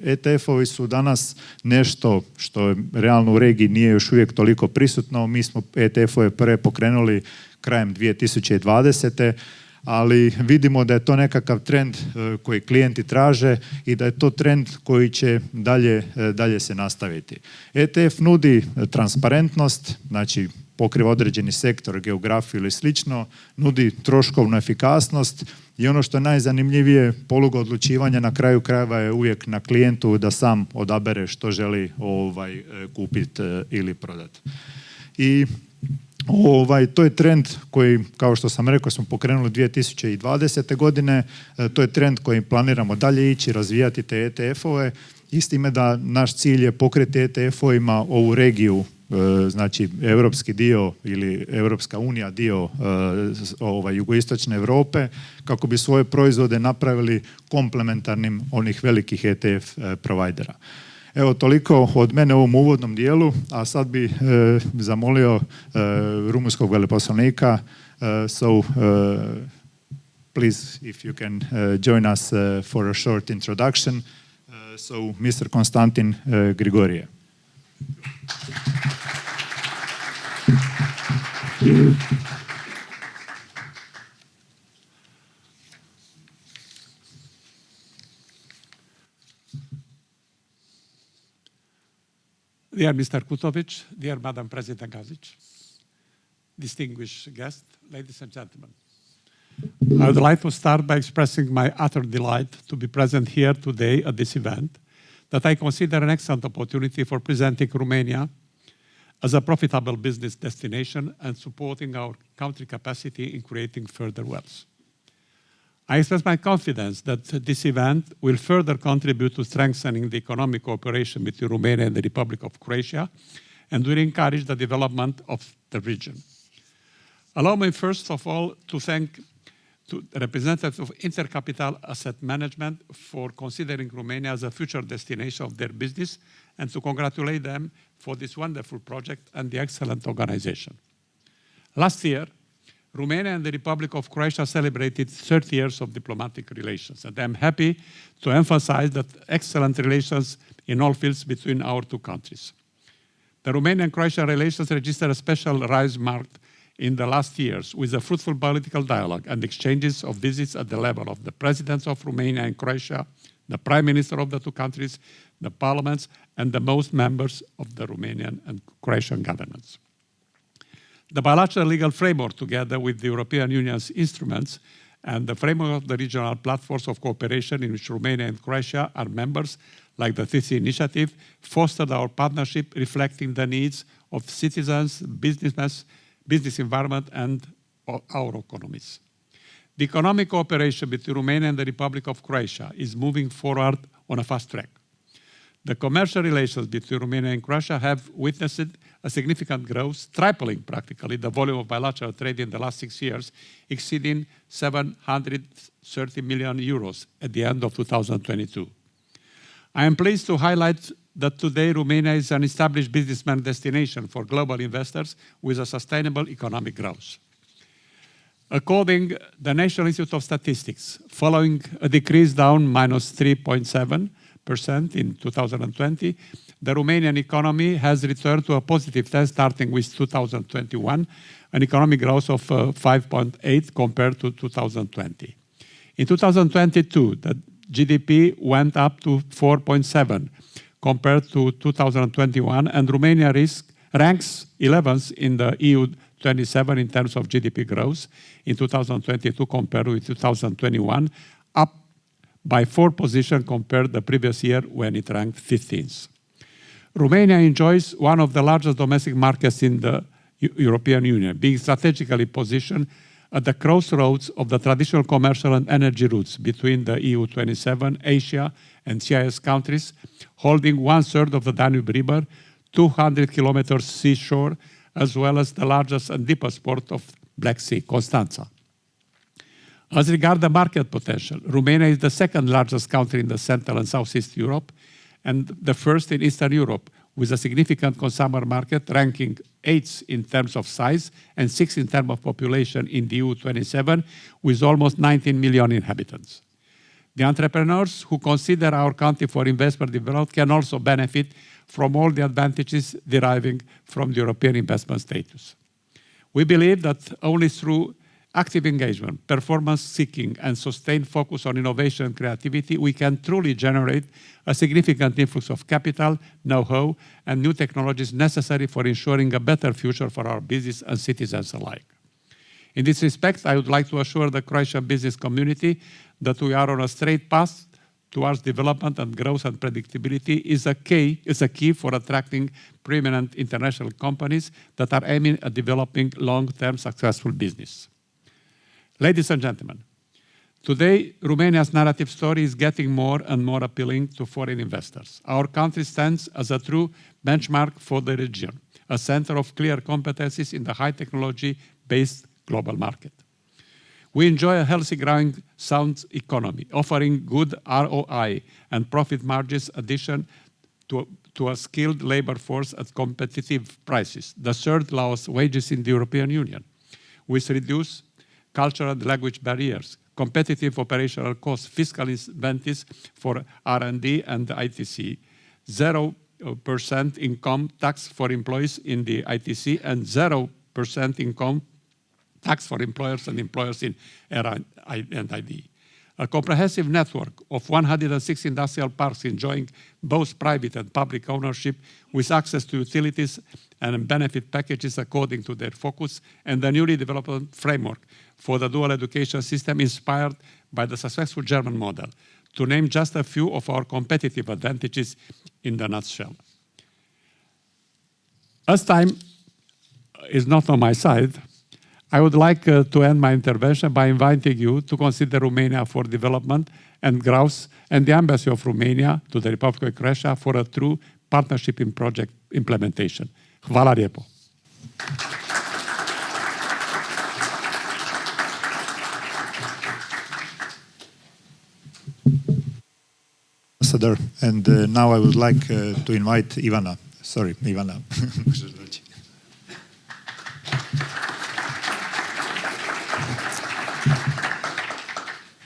ETF-ovi su danas nešto što realno u regiji nije još uvijek toliko prisutno. Mi smo ETF-ove prve pokrenuli krajem 2020. ali vidimo da je to nekakav trend koji klijenti traže i da je to trend koji će dalje se nastaviti. ETF nudi transparentnost, znači pokriva određeni sektor, geografiju ili slično, nudi troškovnu efikasnost i ono što je najzanimljivije, poluga odlučivanja na kraju krajeva je uvijek na klijentu da sam odabere što želi kupiti ili prodati. I to je trend koji, kao što sam rekao, smo pokrenuli 2020. godine. To je trend kojim planiramo dalje ići, razvijati te ETF-ove. I s time da naš cilj je pokriti ETF-ovima ovu regiju, znači europski dio ili Europska unija dio jugoistočne Europe, kako bi svoje proizvode napravili komplementarnim onih velikih ETF provajdera. Evo, toliko od mene u ovom uvodnom dijelu, a sad bi zamolio rumunjskog veleposlanika, please, if you can join us for a short introduction. So, Mr. Constantin Grigorie. Dear Mr. Kurtović, dear Madam President Gažić, distinguished guests, ladies and gentlemen. I would like to start by expressing my utter delight to be present here today at this event that I consider an excellent opportunity for presenting Romania as a profitable business destination and supporting our country capacity in creating further wealth. I express my confidence that this event will further contribute to strengthening the economic cooperation between Romania and the Republic of Croatia and will encourage the development of the region. Allow me first of all to thank the representatives of InterCapital Asset Management for considering Romania as a future destination of their business and to congratulate them for this wonderful project and the excellent organization. Last year, Romania and the Republic of Croatia celebrated 30 years of diplomatic relations, and I'm happy to emphasize that excellent relations in all fields between our two countries. The Romanian-Croatian relations registered a special rise marked in the last years with a fruitful political dialogue and exchanges of visits at the level of the presidents of Romania and Croatia, the prime minister of the two countries, the parliaments, and the most members of the Romanian and Croatian governments. The bilateral legal framework, together with the European Union's instruments and the framework of the regional platforms of cooperation in which Romania and Croatia are members, like the TC initiative, fostered our partnership reflecting the needs of citizens, business environment, and our economies. The economic cooperation between Romania and the Republic of Croatia is moving forward on a fast track. The commercial relations between Romania and Croatia have witnessed a significant growth, tripling practically the volume of bilateral trade in the last 6 years, exceeding 730 million euros at the end of 2022. I am pleased to highlight that today Romania is an established businessman destination for global investors with a sustainable economic growth. According to the National Institute of Statistics, following a decrease down -3.7% in 2020, the Romanian economy has returned to a positive trend starting with 2021, an economic growth of 5.8% compared to 2020. In 2022, the GDP went up to 4.7% compared to 2021, and Romania ranks 11th in the EU 27 in terms of GDP growth in 2022 compared with 2021, up by 4 positions compared to the previous year when it ranked 15th. Romania enjoys one of the largest domestic markets in the European Union, being strategically positioned at the crossroads of the traditional commercial and energy routes between the EU 27, Asia, and CIS countries, holding 1/3 of the Danube River, 200 kilometers seashore, as well as the largest and deepest port of Black Sea, Constanța. As regards the market potential, Romania is the second largest country in the Central and Southeast Europe, and the first in Eastern Europe, with a significant consumer market ranking 8th in terms of size and 6th in terms of population in the EU 27, with almost 19 million inhabitants. The entrepreneurs who consider our country for investment development can also benefit from all the advantages deriving from the European investment status. We believe that only through active engagement, performance seeking, and sustained focus on innovation and creativity, we can truly generate a significant influx of capital, know-how, and new technologies necessary for ensuring a better future for our business and citizens alike. In this respect, I would like to assure the Croatian business community that we are on a straight path towards development, and growth and predictability is a key for attracting preeminent international companies that are aiming at developing long-term successful business. Ladies and gentlemen, today Romania's narrative story is getting more and more appealing to foreign investors. Our country stands as a true benchmark for the region, a center of clear competencies in the high technology-based global market. We enjoy a healthy, growing, sound economy, offering good ROI and profit margins addition to a skilled labor force at competitive prices, the third lowest wages in the European Union, with reduced cultural and language barriers, competitive operational costs, fiscal incentives for R&D and ITC, 0% income tax for employees in the ITC, and 0% income tax for employers and employers in R&D. A comprehensive network of 106 industrial parks enjoying both private and public ownership, with access to utilities and benefit packages according to their focus, and the newly developed framework for the dual education system inspired by the successful German model, to name just a few of our competitive advantages in the nutshell. As time is not on my side, I would like to end my intervention by inviting you to consider Romania for development and growth, and the Embassy of Romania to the Republic of Croatia for a true partnership in project implementation. Hvala lijepo. Ambassador, and now I would like to invite Ivana. Sorry, Ivana.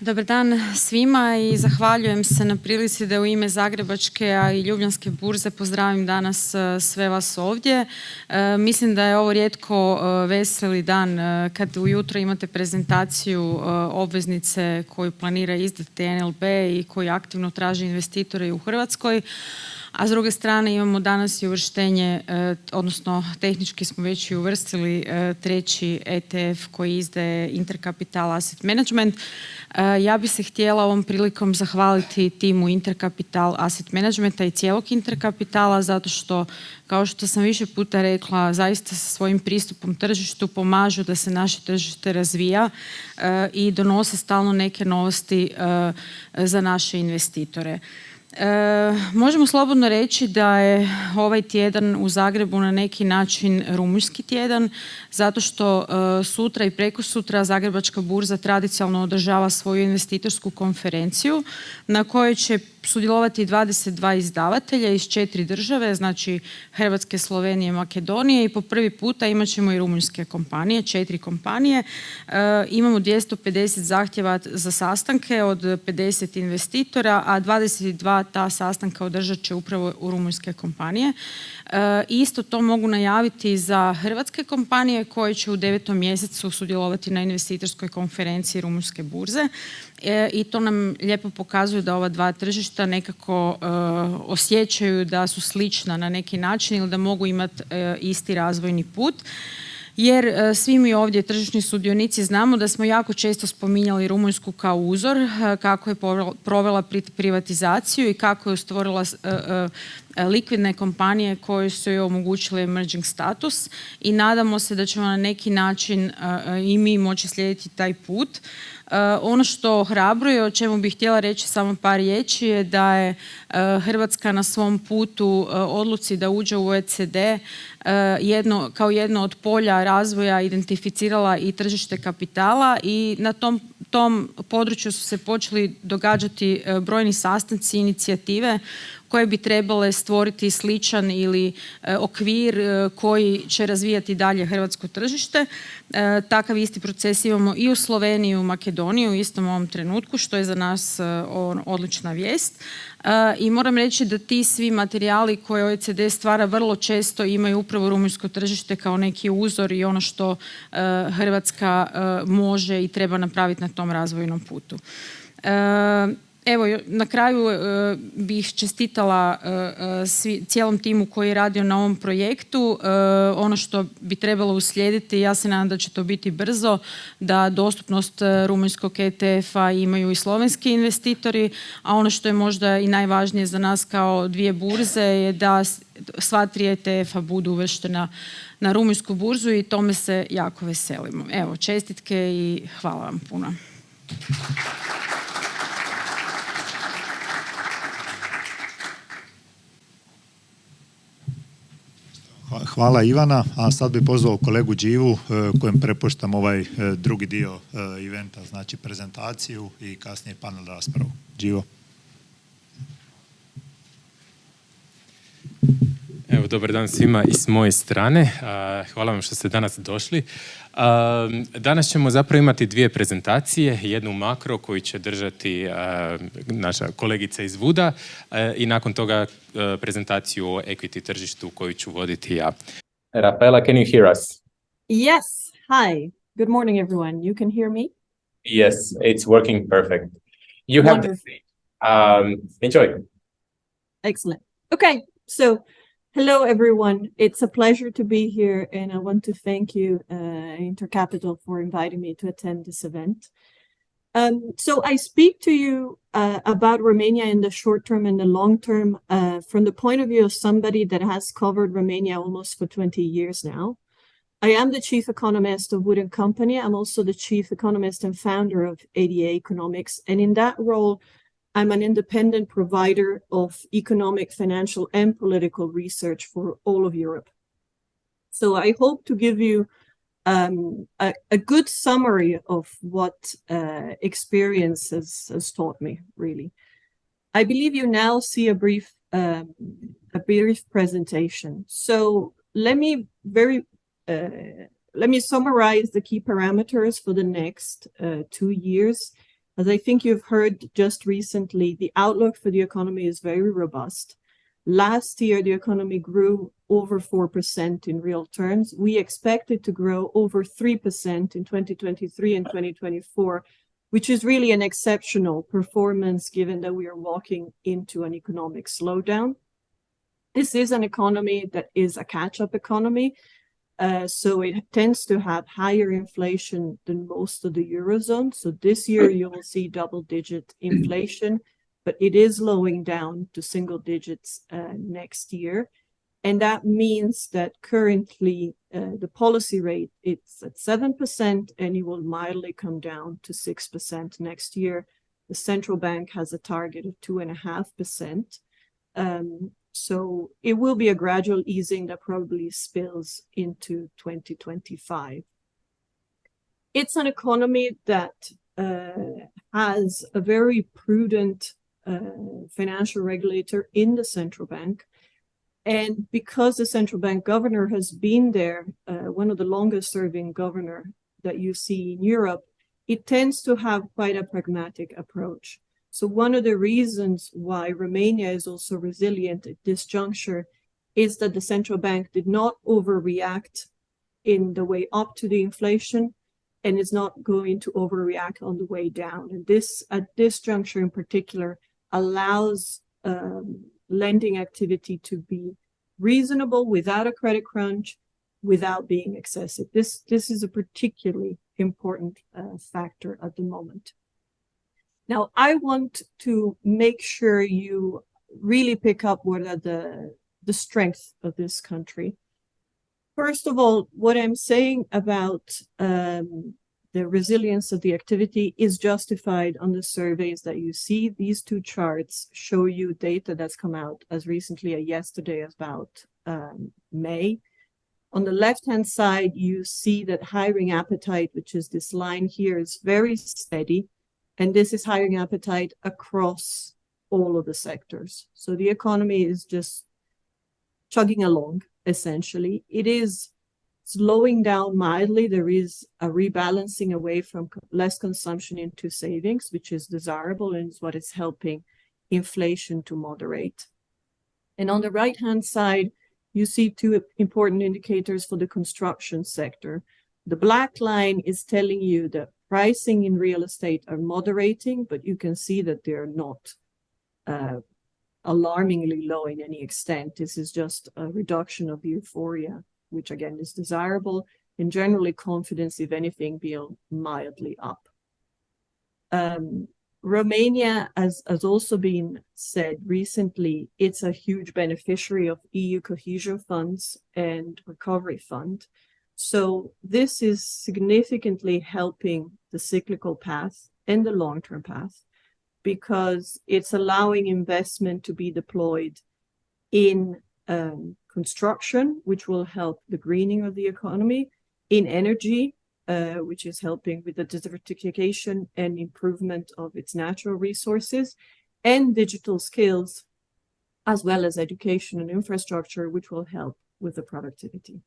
Dobar dan svima i zahvaljujem se na prilici da u ime Zagrebačke, a i Ljubljanske burze pozdravim danas sve vas ovdje. Mislim da je ovo rijetko veseli dan kad ujutro imate prezentaciju obveznice koju planira izdati NLB i koji aktivno traži investitore u Hrvatskoj. A s druge strane imamo danas i uvrštenje, odnosno tehnički smo već i uvrstili treći ETF koji izdaje InterCapital Asset Management. Ja bih se htjela ovom prilikom zahvaliti timu InterCapital Asset Managementa i cijelog InterCapitala zato što, kao što sam više puta rekla, zaista sa svojim pristupom tržištu pomažu da se naše tržište razvija i donose stalno neke novosti za naše investitore. Možemo slobodno reći da je ovaj tjedan u Zagrebu na neki način rumunjski tjedan, zato što sutra i prekosutra Zagrebačka burza tradicionalno održava svoju investitorsku konferenciju na kojoj će sudjelovati 22 izdavatelja iz 4 države, znači Hrvatske, Slovenije, Makedonije, i po prvi puta imat ćemo i rumunjske kompanije, 4 kompanije. Imamo 250 zahtjeva za sastanke od 50 investitora, a 22 ta sastanka održat će upravo u rumunjske kompanije. Isto to mogu najaviti za hrvatske kompanije koje će u 9. mjesecu sudjelovati na investitorskoj konferenciji rumunjske burze. I to nam lijepo pokazuje da ova dva tržišta nekako osjećaju da su slična na neki način ili da mogu imati isti razvojni put. Jer svi mi ovdje tržišni sudionici znamo da smo jako često spominjali Rumunjsku kao uzor, kako je provela privatizaciju i kako je stvorila likvidne kompanije koje su joj omogućile emerging status, i nadamo se da ćemo na neki način i mi moći slijediti taj put. Ono što ohrabruje, o čemu bih htjela reći samo par riječi, je da je Hrvatska na svom putu odluci da uđe u OECD kao jedno od polja razvoja identificirala i tržište kapitala, i na tom području su se počeli događati brojni sastanci, inicijative koje bi trebale stvoriti sličan ili okvir koji će razvijati dalje hrvatsko tržište. Takav isti proces imamo i u Sloveniji i u Makedoniji u istom ovom trenutku, što je za nas odlična vijest. I moram reći da ti svi materijali koje OECD stvara vrlo često imaju upravo rumunjsko tržište kao neki uzor i ono što Hrvatska može i treba napraviti na tom razvojnom putu. Evo, na kraju bih čestitala cijelom timu koji je radio na ovom projektu. Ono što bi trebalo uslijediti, ja se nadam da će to biti brzo, da dostupnost rumunjskog ETF-a imaju i slovenski investitori, a ono što je možda i najvažnije za nas kao dvije burze je da sva 3 ETF-a budu uvrštena na rumunjsku burzu i tome se jako veselimo. Evo, čestitke i hvala vam puno. Hvala Ivana, a sad bi pozvao kolegu Đivu kojem prepuštam ovaj drugi dio eventa, znači prezentaciju i kasnije panel raspravu. Đivo. Evo, dobar dan svima i s moje strane. Hvala vam što ste danas došli. Danas ćemo zapravo imati 2 prezentacije, jednu makro koju će držati naša kolegica iz Vuda i nakon toga prezentaciju o equity tržištu koju ću voditi ja. Raffaella, can you hear us? Yes. Hi. Good morning, everyone. You can hear me? Yes, it's working perfect. You have the stage. Enjoy. Excellent. Okay, so hello, everyone. It's a pleasure to be here, and I want to thank you, InterCapital, for inviting me to attend this event. So I speak to you about Romania in the short term and the long term from the point of view of somebody that has covered Romania almost for 20 years now. I am the chief economist of Wood & Company. I'm also the chief economist and founder of ADA Economics, and in that role, I'm an independent provider of economic, financial, and political research for all of Europe. So I hope to give you a good summary of what experience has taught me, really. I believe you now see a brief presentation. So let me summarize the key parameters for the next 2 years. As I think you've heard just recently, the outlook for the economy is very robust. Last year, the economy grew over 4% in real terms. We expect it to grow over 3% in 2023 and 2024, which is really an exceptional performance given that we are walking into an economic slowdown. This is an economy that is a catch-up economy. So it tends to have higher inflation than most of the Eurozone. So this year you will see double-digit inflation, but it is slowing down to single digits next year. And that means that currently the policy rate, it's at 7%, and it will mildly come down to 6% next year. The central bank has a target of 2.5%. So it will be a gradual easing that probably spills into 2025. It's an economy that has a very prudent financial regulator in the central bank. And because the central bank governor has been there, one of the longest serving governor that you see in Europe, it tends to have quite a pragmatic approach. So one of the reasons why Romania is also resilient at this juncture is that the central bank did not overreact in the way up to the inflation, and is not going to overreact on the way down. And this, at this juncture in particular, allows lending activity to be reasonable without a credit crunch, without being excessive. This is a particularly important factor at the moment. Now, I want to make sure you really pick up what are the strengths of this country. First of all, what I'm saying about the resilience of the activity is justified on the surveys that you see. These 2 charts show you data that's come out as recently as yesterday, about May. On the left-hand side, you see that hiring appetite, which is this line here, is very steady. And this is hiring appetite across all of the sectors. So the economy is just chugging along, essentially. It is slowing down mildly. There is a rebalancing away from less consumption into savings, which is desirable and is what is helping inflation to moderate. And on the right-hand side, you see two important indicators for the construction sector. The black line is telling you that pricing in real estate are moderating, but you can see that they're not alarmingly low in any extent. This is just a reduction of euphoria, which again is desirable, and generally confidence, if anything, being mildly up. Romania, has also been said recently, it's a huge beneficiary of EU cohesion funds and recovery fund. So this is significantly helping the cyclical path and the long-term path, because it's allowing investment to be deployed in construction, which will help the greening of the economy, in energy, which is helping with the diversification and improvement of its natural resources, and digital skills, as well as education and infrastructure, which will help with the productivity.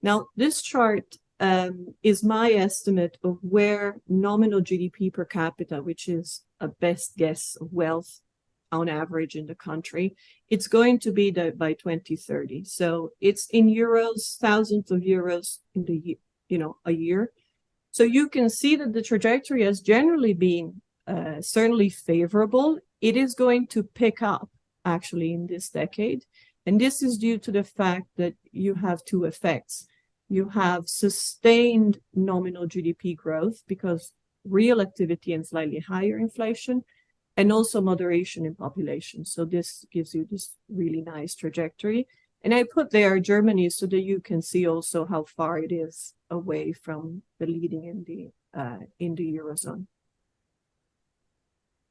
Now, this chart is my estimate of where nominal GDP per capita, which is a best guess of wealth on average in the country, it's going to be by 2030. So it's in euros, thousands of euros in the a year. So you can see that the trajectory has generally been certainly favorable. It is going to pick up actually in this decade. And this is due to the fact that you have two effects. You have sustained nominal GDP growth because real activity and slightly higher inflation, and also moderation in population. So this gives you this really nice trajectory. And I put there Germany so that you can see also how far it is away from the leading in the Eurozone.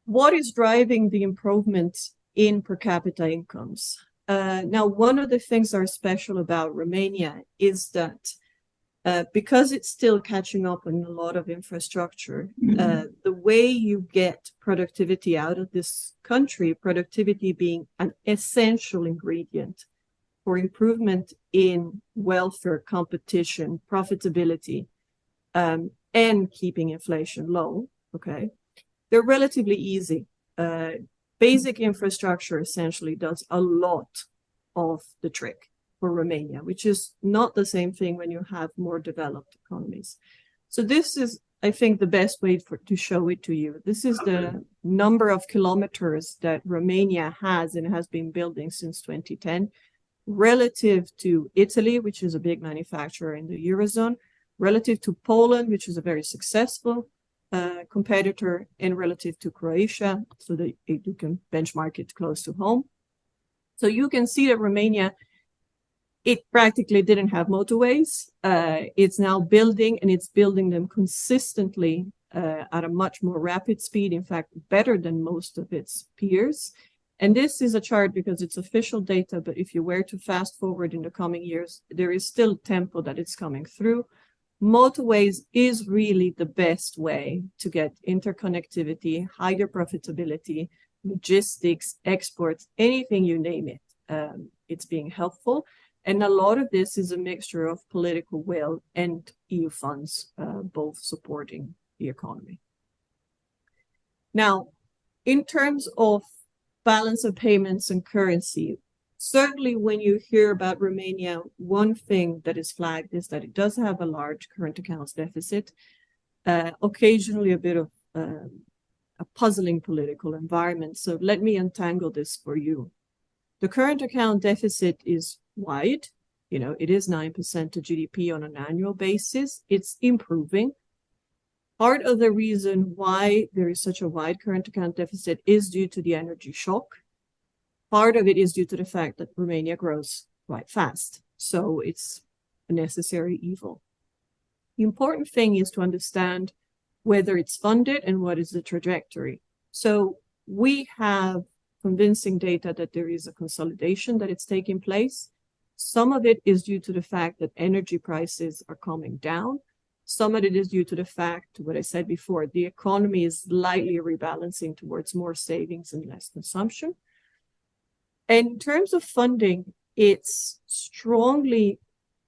What is driving the improvements in per capita incomes? Now, one of the things that are special about Romania is that because it's still catching up on a lot of infrastructure, the way you get productivity out of this country, productivity being an essential ingredient for improvement in welfare, competition, profitability, and keeping inflation low, okay, they're relatively easy. Basic infrastructure essentially does a lot of the trick for Romania, which is not the same thing when you have more developed economies. So this is, I think, the best way to show it to you. This is the number of kilometers that Romania has and has been building since 2010, relative to Italy, which is a big manufacturer in the Eurozone, relative to Poland, which is a very successful competitor, and relative to Croatia, so that you can benchmark it close to home. So you can see that Romania, it practically didn't have motorways. It's now building, and it's building them consistently at a much more rapid speed, in fact, better than most of its peers. And this is a chart because it's official data, but if you were to fast forward in the coming years, there is still tempo that it's coming through. Motorways is really the best way to get interconnectivity, higher profitability, logistics, exports, anything you name it. It's being helpful. And a lot of this is a mixture of political will and EU funds, both supporting the economy. Now, in terms of balance of payments and currency, certainly when you hear about Romania, one thing that is flagged is that it does have a large current accounts deficit, occasionally a bit of a puzzling political environment. So let me untangle this for you. The current account deficit is wide. It is 9% of GDP on an annual basis. It's improving. Part of the reason why there is such a wide current account deficit is due to the energy shock. Part of it is due to the fact that Romania grows quite fast. So it's a necessary evil. The important thing is to understand whether it's funded and what is the trajectory. So we have convincing data that there is a consolidation that it's taking place. Some of it is due to the fact that energy prices are coming down. Some of it is due to the fact, what I said before, the economy is slightly rebalancing towards more savings and less consumption. And in terms of funding, it's strongly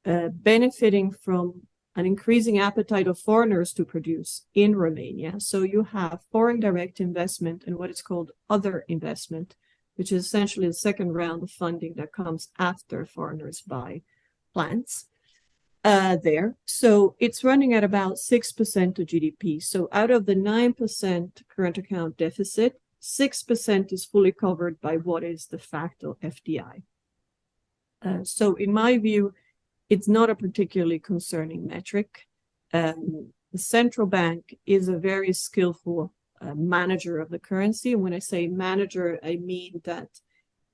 benefiting from an increasing appetite of foreigners to produce in Romania. So you have foreign direct investment and what is called other investment, which is essentially the second round of funding that comes after foreigners buy plants there. So it's running at about 6% of GDP. So out of the 9% current account deficit, 6% is fully covered by what is de facto FDI. So in my view, it's not a particularly concerning metric. The central bank is a very skillful manager of the currency. And when I say manager, I mean that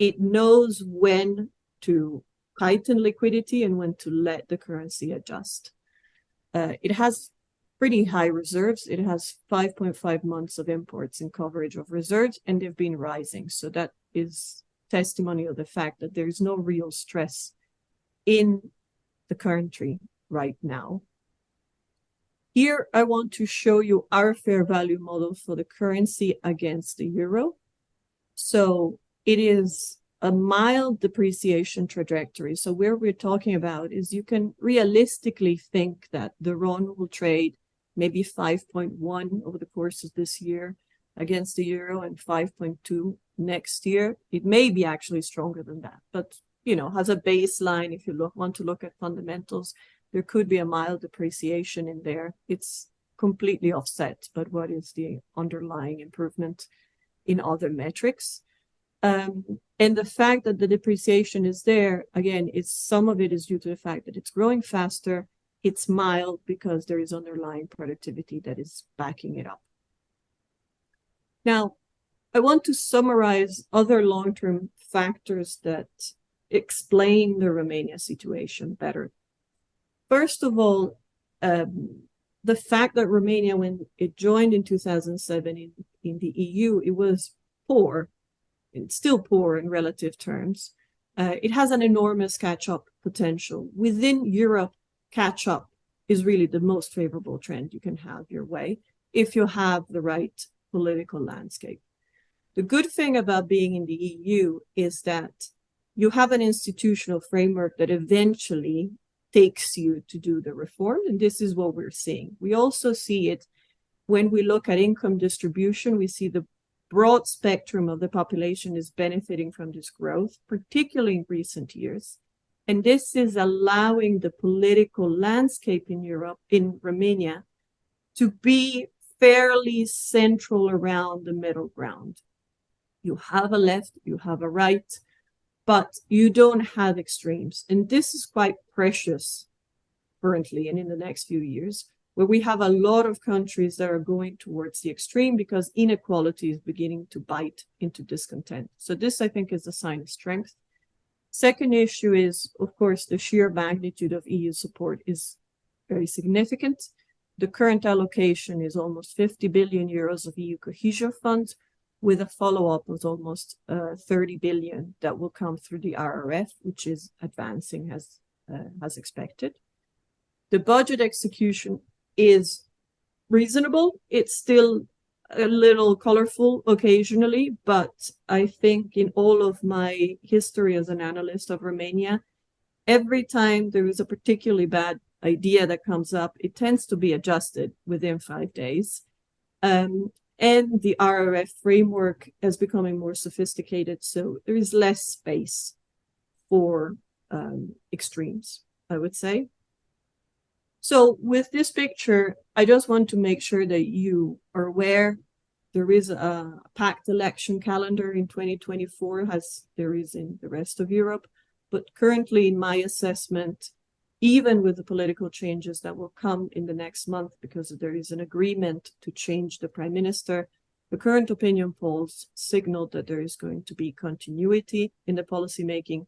it knows when to tighten liquidity and when to let the currency adjust. It has pretty high reserves. It has 5.5 months of imports and coverage of reserves, and they've been rising. So that is testimony of the fact that there is no real stress in the country right now. Here, I want to show you our fair value model for the currency against the euro. So it is a mild depreciation trajectory. So where we're talking about is you can realistically think that the RON will trade maybe 5.1 over the course of this year against the euro and 5.2 next year. It may be actually stronger than that, but you know, has a baseline. If you want to look at fundamentals, there could be a mild depreciation in there. It's completely offset, but what is the underlying improvement in other metrics? And the fact that the depreciation is there, again, some of it is due to the fact that it's growing faster. It's mild because there is underlying productivity that is backing it up. Now, I want to summarize other long-term factors that explain the Romania situation better. First of all, the fact that Romania, when it joined in 2007 in the EU, it was poor. It's still poor in relative terms. It has an enormous catch-up potential. Within Europe, catch-up is really the most favorable trend you can have your way if you have the right political landscape. The good thing about being in the EU is that you have an institutional framework that eventually takes you to do the reform, and this is what we're seeing. We also see it when we look at income distribution. We see the broad spectrum of the population is benefiting from this growth, particularly in recent years. And this is allowing the political landscape in Europe, in Romania, to be fairly central around the middle ground. You have a left, you have a right, but you don't have extremes. And this is quite precious currently and in the next few years, where we have a lot of countries that are going towards the extreme because inequality is beginning to bite into discontent. So this, I think, is a sign of strength. Second issue is, of course, the sheer magnitude of EU support is very significant. The current allocation is almost 50 billion euros of EU cohesion funds, with a follow-up of almost 30 billion that will come through the RRF, which is advancing as expected. The budget execution is reasonable. It's still a little colorful occasionally, but I think in all of my history as an analyst of Romania, every time there is a particularly bad idea that comes up, it tends to be adjusted within 5 days. And the RRF framework is becoming more sophisticated, so there is less space for extremes, I would say. So with this picture, I just want to make sure that you are aware there is a packed election calendar in 2024, as there is in the rest of Europe. But currently, in my assessment, even with the political changes that will come in the next month, because there is an agreement to change the prime minister, the current opinion polls signal that there is going to be continuity in the policymaking.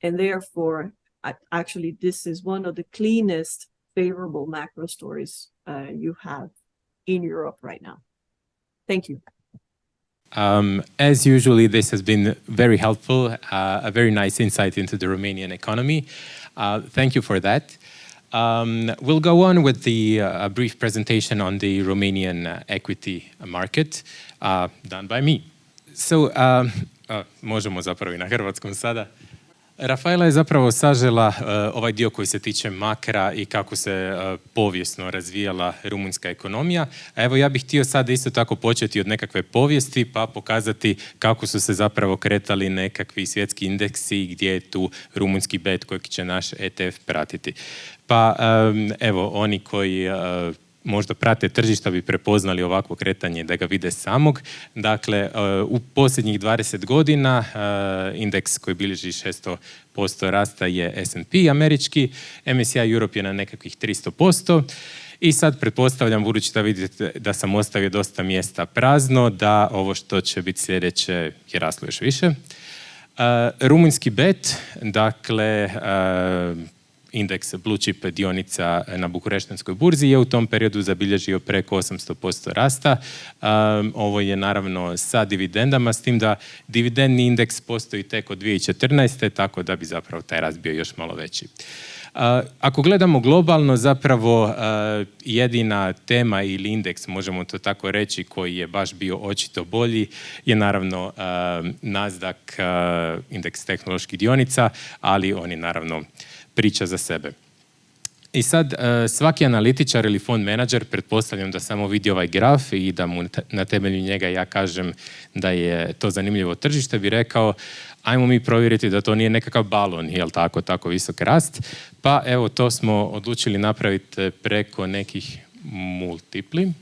And therefore, actually, this is one of the cleanest favorable macro stories you have in Europe right now. Thank you. As usually, this has been very helpful, a very nice insight into the Romanian economy. Thank you for that. We'll go on with the brief presentation on the Romanian equity market done by me. So, možemo zapravo i na hrvatskom sada. Raffaella je zapravo sažela ovaj dio koji se tiče makra i kako se povijesno razvijala rumunjska ekonomija. A evo ja bih htio sada isto tako početi od nekakve povijesti pa pokazati kako su se zapravo kretali nekakvi svjetski indeksi i gdje je tu rumunjski bet kojeg će naš ETF pratiti. Pa evo, oni koji možda prate tržišta bi prepoznali ovakvo kretanje da ga vide samog. Dakle, u posljednjih 20 godina indeks koji bilježi 600% rasta je S&P američki, MSCI Europe je na nekakvih 300%. I sad pretpostavljam, budući da vidite da sam ostavio dosta mjesta prazno, da ovo što će biti sljedeće je raslo još više. Rumunjski bet, dakle, indeks blue chip dionica na bukureštanskoj burzi je u tom periodu zabilježio preko 800% rasta. Ovo je naravno sa dividendama, s tim da dividendni indeks postoji tek od 2014. tako da bi zapravo taj rast bio još malo veći. Ako gledamo globalno, zapravo jedina tema ili indeks, možemo to tako reći, koji je baš bio očito bolji je naravno Nasdaq, indeks tehnoloških dionica, ali oni naravno priča za sebe. I sad, svaki analitičar ili fond menadžer, pretpostavljam da samo vidi ovaj graf i da mu na temelju njega ja kažem da je to zanimljivo tržište, bi rekao ajmo mi provjeriti da to nije nekakav balon, jel tako visok rast. Pa evo, to smo odlučili napraviti preko nekih multipli.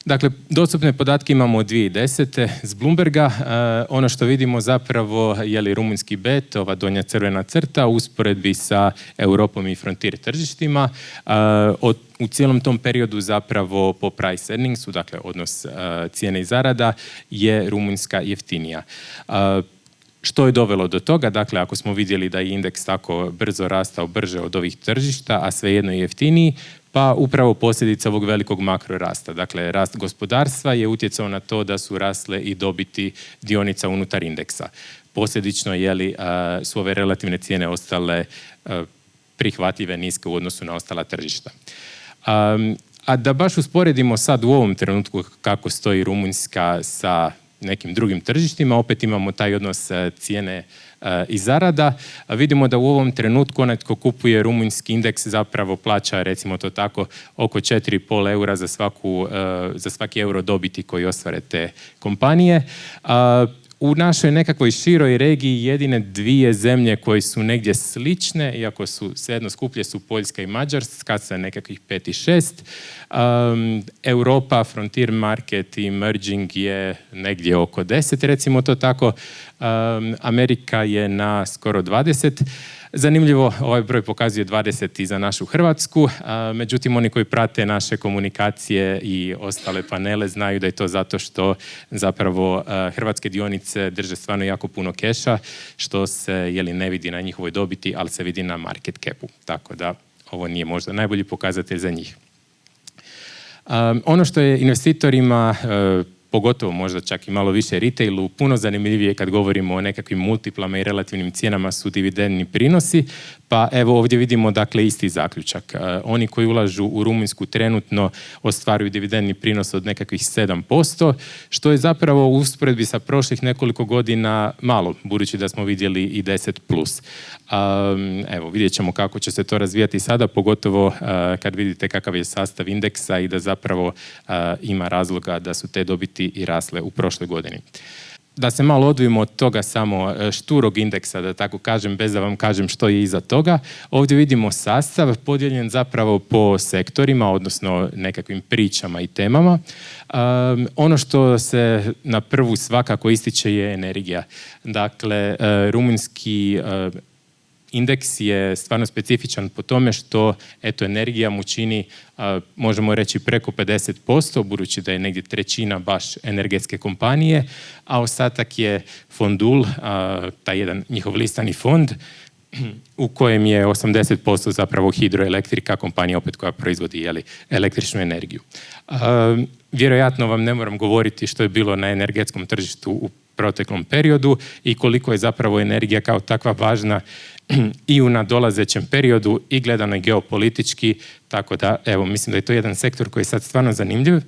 Dakle, dostupne podatke imamo od 2010. s Bloomberga. Ono što vidimo zapravo je li rumunjski bet, ova donja crvena crta, u usporedbi sa Europom i frontier tržištima. U cijelom tom periodu zapravo po price earningsu, dakle odnos cijene i zarada, je Rumunjska jeftinija. Što je dovelo do toga? Dakle, ako smo vidjeli da je indeks tako brzo rastao brže od ovih tržišta, a svejedno je jeftiniji, pa upravo posljedica ovog velikog makrorasta. Dakle, rast gospodarstva je utjecao na to da su rasle i dobiti dionica unutar indeksa. Posljedično su ove relativne cijene ostale prihvatljive, niske u odnosu na ostala tržišta. A da baš usporedimo sad u ovom trenutku kako stoji Rumunjska sa nekim drugim tržištima, opet imamo taj odnos cijene i zarada. Vidimo da u ovom trenutku onaj tko kupuje rumunjski indeks zapravo plaća, recimo to tako, oko 4,5 eura za svaki euro dobiti koji ostvare te kompanije. U našoj nekakvoj široj regiji jedine dvije zemlje koje su negdje slične, iako su svejedno skuplje, su Poljska i Mađarska sa nekakvih 5 i 6. Europa, frontier market i emerging je negdje oko 10, recimo to tako. Amerika je na skoro 20. Zanimljivo, ovaj broj pokazuje 20 i za našu Hrvatsku, međutim oni koji prate naše komunikacije i ostale panele znaju da je to zato što zapravo hrvatske dionice drže stvarno jako puno keša, što se ne vidi na njihovoj dobiti, ali se vidi na market capu, tako da ovo nije možda najbolji pokazatelj za njih. Ono što je investitorima, pogotovo možda čak i malo više retailu, puno zanimljivije kad govorimo o nekakvim multiplama i relativnim cijenama su dividendni prinosi, pa evo ovdje vidimo dakle isti zaključak. Oni koji ulažu u Rumunjsku trenutno ostvaruju dividendni prinos od nekakvih 7%, što je zapravo u usporedbi sa prošlih nekoliko godina malo, budući da smo vidjeli i 10+. Evo, vidjet ćemo kako će se to razvijati sada, pogotovo kad vidite kakav je sastav indeksa i da zapravo ima razloga da su te dobiti i rasle u prošloj godini. Da se malo odvijemo od toga samo šturog indeksa, da tako kažem, bez da vam kažem što je iza toga. Ovdje vidimo sastav podijeljen zapravo po sektorima, odnosno nekakvim pričama i temama. Ono što se na prvu svakako ističe je energija. Dakle, rumunjski indeks je stvarno specifičan po tome što energija mu čini, možemo reći, preko 50%, budući da je negdje trećina baš energetske kompanije, a ostatak je fondul, taj jedan njihov listani fond, u kojem je 80% zapravo hidroelektrika, kompanija opet koja proizvodi električnu energiju. Vjerojatno vam ne moram govoriti što je bilo na energetskom tržištu u proteklom periodu i koliko je zapravo energija kao takva važna i u nadolazećem periodu i gledano i geopolitički, tako da evo mislim da je to jedan sektor koji je sad stvarno zanimljiv.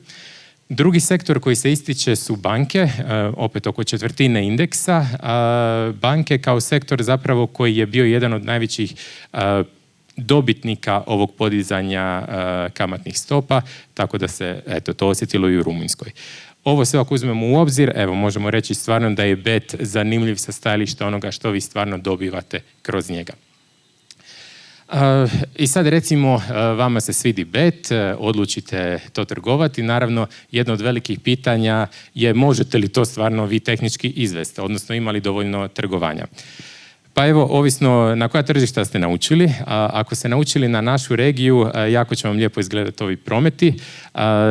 Drugi sektor koji se ističe su banke, opet oko četvrtine indeksa. Banke kao sektor zapravo koji je bio jedan od najvećih dobitnika ovog podizanja kamatnih stopa, tako da se to osjetilo i u Rumunjskoj. Ovo sve ako uzmemo u obzir, evo možemo reći stvarno da je bet zanimljiv sa stajališta onoga što vi stvarno dobivate kroz njega. I sad recimo vama se svidi bet, odlučite to trgovati. Naravno, jedno od velikih pitanja je možete li to stvarno vi tehnički izvesti, odnosno imali dovoljno trgovanja. Pa evo, ovisno na koja tržišta ste naučili. Ako ste naučili na našu regiju, jako će vam lijepo izgledati ovi prometi.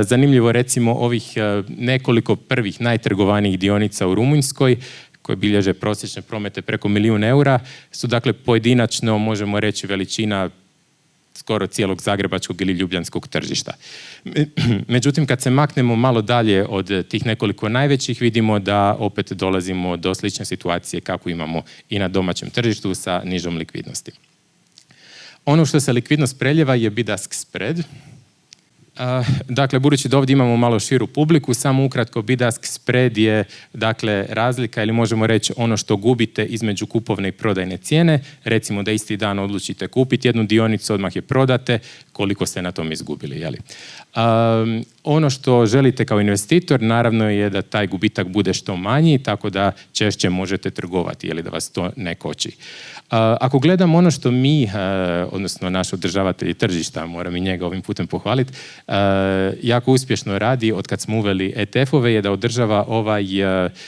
Zanimljivo recimo ovih nekoliko prvih najtrgovanijih dionica u Rumunjskoj, koje bilježe prosječne promete preko 1 milijun eura, su dakle pojedinačno, možemo reći, veličina skoro cijelog zagrebačkog ili ljubljanskog tržišta. Međutim, kad se maknemo malo dalje od tih nekoliko najvećih, vidimo da opet dolazimo do slične situacije kako imamo i na domaćem tržištu sa nižom likvidnosti. Ono što se likvidnost preljeva je bid-ask spread. Dakle, budući da ovdje imamo malo širu publiku, samo ukratko bid-ask spread je dakle razlika ili možemo reći ono što gubite između kupovne i prodajne cijene. Recimo da isti dan odlučite kupiti jednu dionicu, odmah je prodate, koliko ste na tom izgubili. Jeli? Ono što želite kao investitor naravno je da taj gubitak bude što manji, tako da češće možete trgovati ili da vas to ne koči. Ako gledam ono što mi, odnosno naš održavatelj tržišta, moram i njega ovim putem pohvaliti, jako uspješno radi od kad smo uveli ETF-ove je da održava ovaj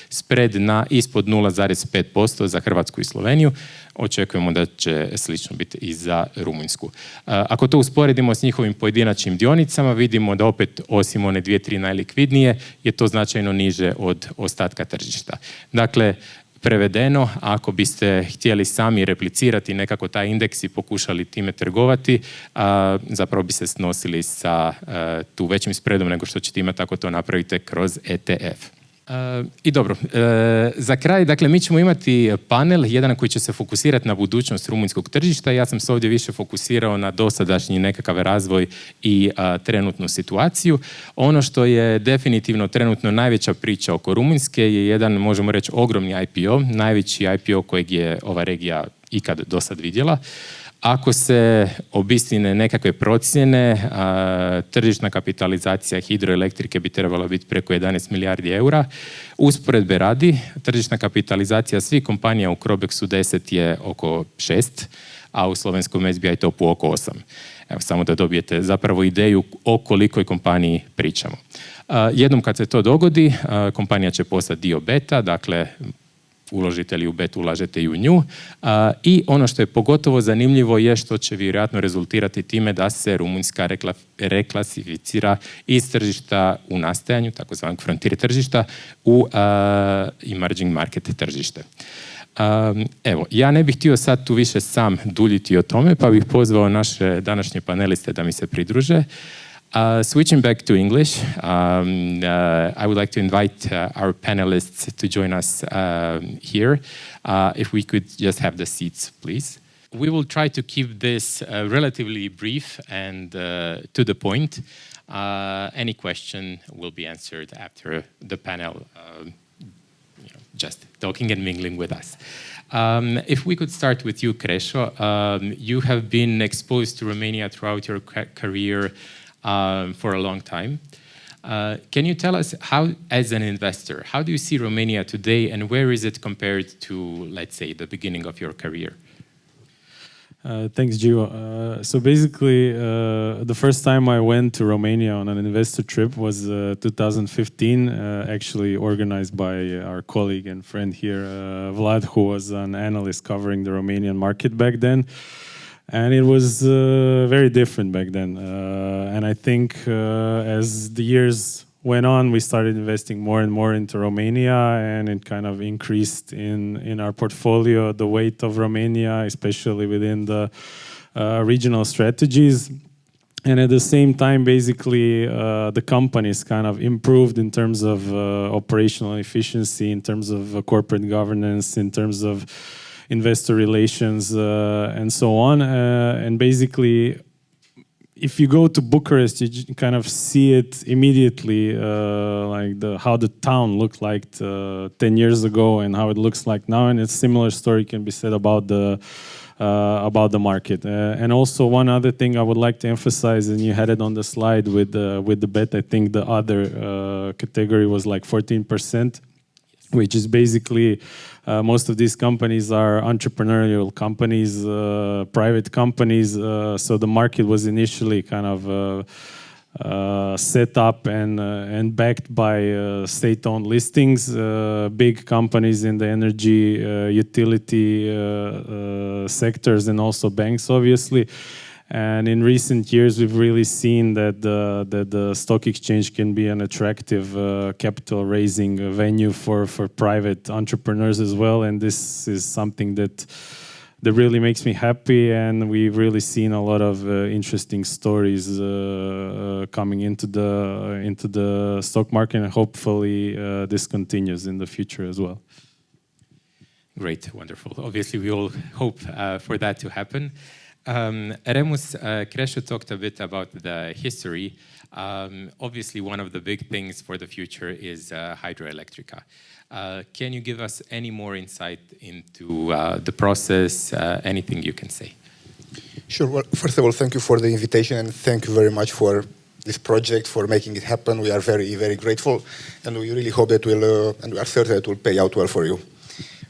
spread na ispod 0,5% za Hrvatsku i Sloveniju. Očekujemo da će slično biti i za Rumunjsku. Ako to usporedimo s njihovim pojedinačnim dionicama, vidimo da opet osim one 2-3 najlikvidnije je to značajno niže od ostatka tržišta. Dakle, prevedeno, ako biste htjeli sami replicirati nekako taj indeks i pokušali time trgovati, zapravo bi se snosili sa tu većim spreadom nego što ćete imati ako to napravite kroz ETF. I dobro, za kraj, dakle, mi ćemo imati panel, jedan koji će se fokusirati na budućnost rumunjskog tržišta. Ja sam se ovdje više fokusirao na dosadašnji nekakav razvoj i trenutnu situaciju. Ono što je definitivno trenutno najveća priča oko Rumunjske je jedan, možemo reći, ogromni IPO, najveći IPO kojeg je ova regija ikad do sad vidjela. Ako se obistine nekakve procjene, tržišna kapitalizacija hidroelektrike bi trebala biti preko 11 milijardi eura. Usporedbe radi, tržišna kapitalizacija svih kompanija u Krobeksu 10 je oko 6, a u slovenskom SBI topu oko 8. Evo, samo da dobijete zapravo ideju o kolikoj kompaniji pričamo. Jednom kad se to dogodi, kompanija će postati dio beta, dakle, uložite li u bet, ulažete i u nju. I ono što je pogotovo zanimljivo je što će vjerojatno rezultirati time da se Rumunjska reklasificira iz tržišta u nastajanju, takozvanog frontier tržišta, u emerging market tržište. Evo, ja ne bih htio sad tu više sam duljiti o tome, pa bih pozvao naše današnje paneliste da mi se pridruže. Switching back to English, I would like to invite our panelists to join us here. If we could just have the seats, please. We will try to keep this relatively brief and to the point. Any question will be answered after the panel, just talking and mingling with us. If we could start with you, Krešo. You have been exposed to Romania throughout your career for a long time. Can you tell us how, as an investor, how do you see Romania today and where is it compared to, let's say, the beginning of your career? Thanks, Đivo. So basically, the first time I went to Romania on an investor trip was 2015, actually organized by our colleague and friend here, Vlad, who was an analyst covering the Romanian market back then. And it was very different back then. And I think as the years went on, we started investing more and more into Romania, and it kind of increased in our portfolio the weight of Romania, especially within the regional strategies. And at the same time, basically, the companies kind of improved in terms of operational efficiency, in terms of corporate governance, in terms of investor relations, and so on. And basically, if you go to Bucharest, you kind of see it immediately, like how the town looked like 10 years ago and how it looks like now. And a similar story can be said about the market. And also one other thing I would like to emphasize, and you had it on the slide with the bet, I think the other category was like 14%, which is basically most of these companies are entrepreneurial companies, private companies. So the market was initially kind of set up and backed by state-owned listings, big companies in the energy, utility sectors, and also banks, obviously. And in recent years, we've really seen that the stock exchange can be an attractive capital raising venue for private entrepreneurs as well. And this is something that really makes me happy. And we've really seen a lot of interesting stories coming into the stock market. And hopefully this continues in the future as well. Great, wonderful. Obviously, we all hope for that to happen. Remus, Krešo talked a bit about the history. Obviously, one of the big things for the future is hydroelectrica. Can you give us any more insight into the process, anything you can say? Sure. Well, first of all, thank you for the invitation and thank you very much for this project, for making it happen. We are very, very grateful and we really hope that will, and we are certain it will pay out well for you.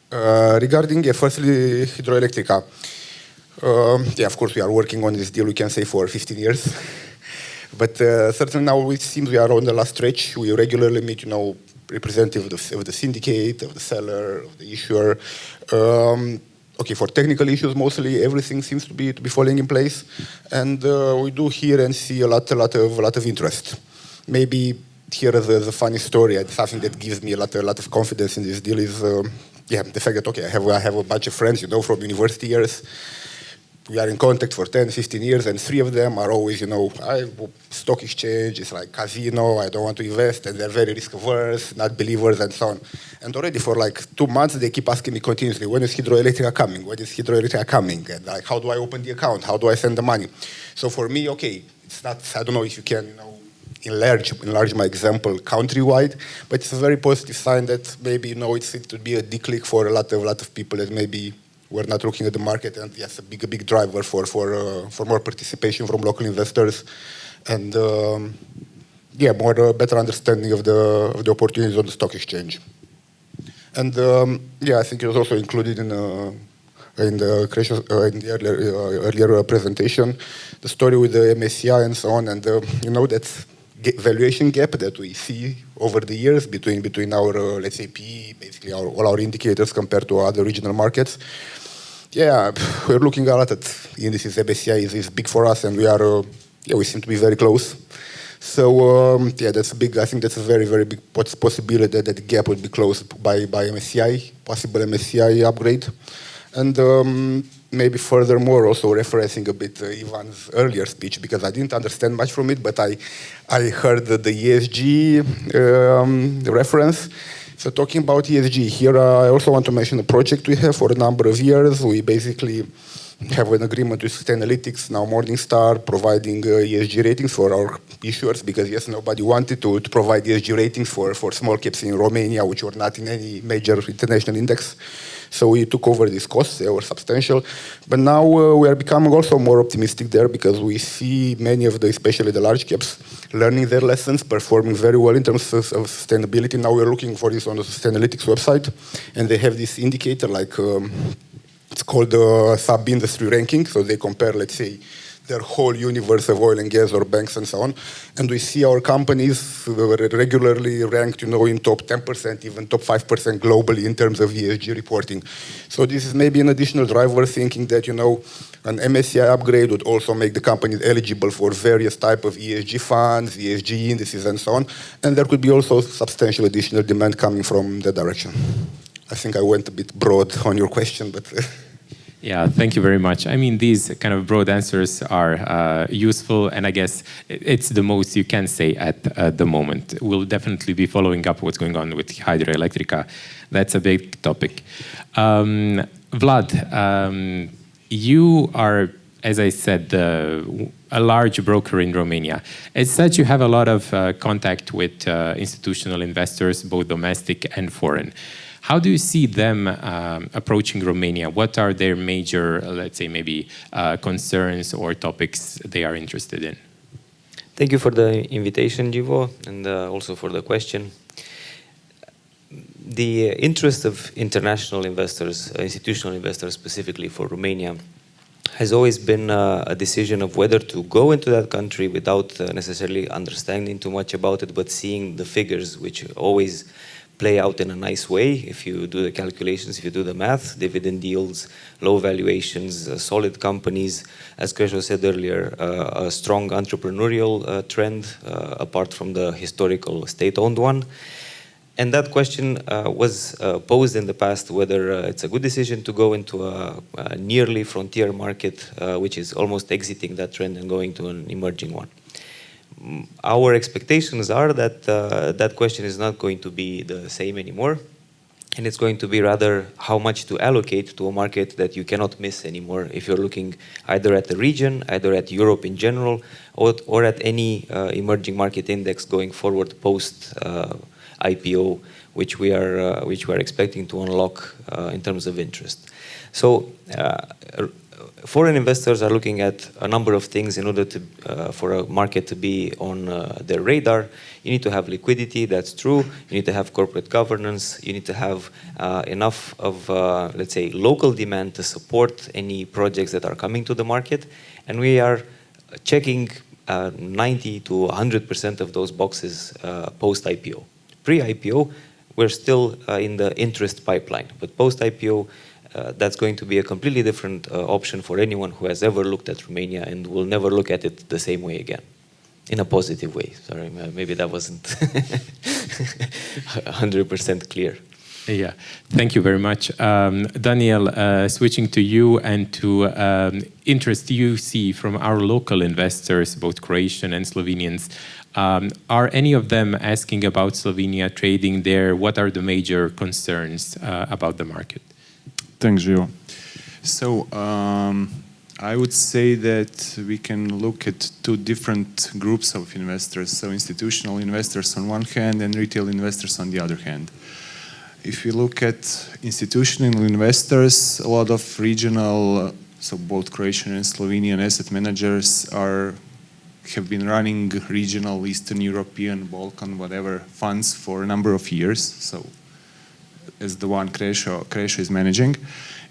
Regarding, firstly, hydroelectrica. Of course, we are working on this deal, we can say, for 15 years. But certainly now it seems we are on the last stretch. We regularly meet, representatives of the syndicate, of the seller, of the issuer. For technical issues, mostly everything seems to be falling in place. And we do hear and see a lot of interest. Maybe here is a funny story, and something that gives me a lot of confidence in this deal is the fact that, I have a bunch of friends, from university years. We are in contact for 10, 15 years, and 3 of them are always, stock exchange, it's like casino, I don't want to invest, and they're very risk-averse, not believers, and so on. And already for like 2 months, they keep asking me continuously, when is hydroelectrica coming? When is hydroelectrica coming? And like, how do I open the account? How do I send the money? So for me, it's not, I don't know if you can, enlarge my example countrywide, but it's a very positive sign that maybe, it would be a D-click for a lot of people that maybe we're not looking at the market, and yes, a big driver for more participation from local investors, and better understanding of the opportunities on the stock exchange. And I think it was also included in the earlier presentation, the story with the MSCI and so on, and that valuation gap that we see over the years between our let's say PE, basically all our indicators compared to other regional markets. We're looking a lot at indices. MSCI is big for us, and we seem to be very close. So that's big. I think that's a very, very big possibility that the gap would be closed by MSCI, possible MSCI upgrade. And maybe furthermore, also referencing a bit Ivan's earlier speech, because I didn't understand much from it, but I heard the ESG reference. So talking about ESG, here I also want to mention a project we have for a number of years. We basically have an agreement with Sustainalytics, now Morningstar, providing ESG ratings for our issuers, because yes, nobody wanted to provide ESG ratings for small caps in Romania, which were not in any major international index. So we took over these costs, they were substantial. But now we are becoming also more optimistic there, because we see many of especially the large caps, learning their lessons, performing very well in terms of sustainability. Now we're looking for this on the Sustainalytics website, and they have this indicator like, it's called the sub-industry ranking. So they compare, let's say, their whole universe of oil and gas or banks and so on. And we see our companies regularly ranked, in top 10%, even top 5% globally in terms of ESG reporting. So this is maybe an additional driver, thinking that, an MSCI upgrade would also make the companies eligible for various type of ESG funds, ESG indices, and so on. And there could be also substantial additional demand coming from that direction. I think I went a bit broad on your question, but... Yeah, thank you very much. I mean, these kind of broad answers are useful, and I guess it's the most you can say at the moment. We'll definitely be following up what's going on with Hydroelectrica. That's a big topic. Vlad, you are, as I said, a large broker in Romania. As such, you have a lot of contact with institutional investors, both domestic and foreign. How do you see them approaching Romania? What are their major, let's say, maybe concerns or topics they are interested in? Thank you for the invitation, Đivo, and also for the question. The interest of international investors, institutional investors specifically for Romania, has always been a decision of whether to go into that country without necessarily understanding too much about it, but seeing the figures, which always play out in a nice way. If you do the calculations, if you do the math, dividend yields, low valuations, solid companies, as Krešo said earlier, a strong entrepreneurial trend, apart from the historical state-owned one. And that question was posed in the past, whether it's a good decision to go into a nearly frontier market, which is almost exiting that trend and going to an emerging one. Our expectations are that that question is not going to be the same anymore, and it's going to be rather how much to allocate to a market that you cannot miss anymore if you're looking either at the region, either at Europe in general, or at any emerging market index going forward post IPO, which we are expecting to unlock in terms of interest. So foreign investors are looking at a number of things in order to for a market to be on their radar. You need to have liquidity, that's true. You need to have corporate governance. You need to have enough of, let's say, local demand to support any projects that are coming to the market. And we are checking 90 to 100% of those boxes post-IPO. Pre-IPO, we're still in the interest pipeline, but post-IPO, that's going to be a completely different option for anyone who has ever looked at Romania and will never look at it the same way again, in a positive way. Sorry, maybe that wasn't 100% clear. Yeah, thank you very much. Danijel, switching to you and to interest you see from our local investors, both Croatian and Slovenians. Are any of them asking about Slovenia trading there? What are the major concerns about the market? Thanks, Đivo. So I would say that we can look at two different groups of investors. So institutional investors on one hand and retail investors on the other hand. If you look at institutional investors, a lot of regional, so both Croatian and Slovenian asset managers have been running regional Eastern European, Balkan, whatever funds for a number of years. So as the one Krešo is managing.